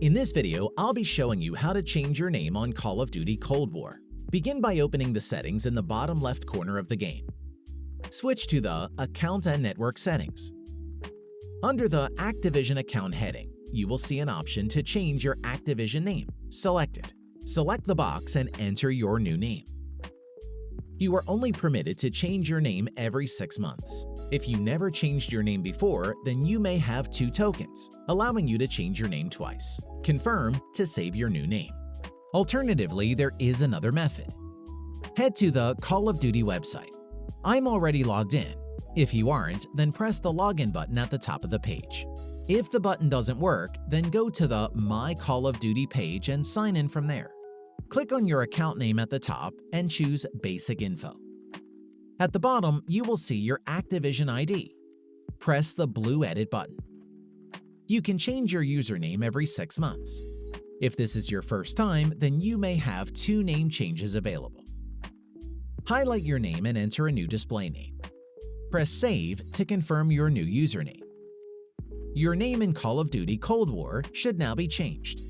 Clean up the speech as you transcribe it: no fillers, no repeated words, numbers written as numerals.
In this video, I'll be showing you how to change your name on Call of Duty Cold War. Begin by opening the settings in the bottom left corner of the game. Switch to the Account and Network settings. Under the Activision account heading, you will see an option to change your Activision name. Select it. Select the box and enter your new name. You are only permitted to change your name every 6 months. If you never changed your name before, then you may have 2 tokens, allowing you to change your name twice. Confirm to save your new name. Alternatively, there is another method. Head to the Call of Duty website. I'm already logged in. If you aren't, then press the login button at the top of the page. If the button doesn't work, then go to the My Call of Duty page and sign in from there. Click on your account name at the top and choose Basic Info. At the bottom, you will see your Activision ID. Press the blue Edit button. You can change your username every 6 months. If this is your first time, then you may have 2 name changes available. Highlight your name and enter a new display name. Press Save to confirm your new username. Your name in Call of Duty Cold War should now be changed.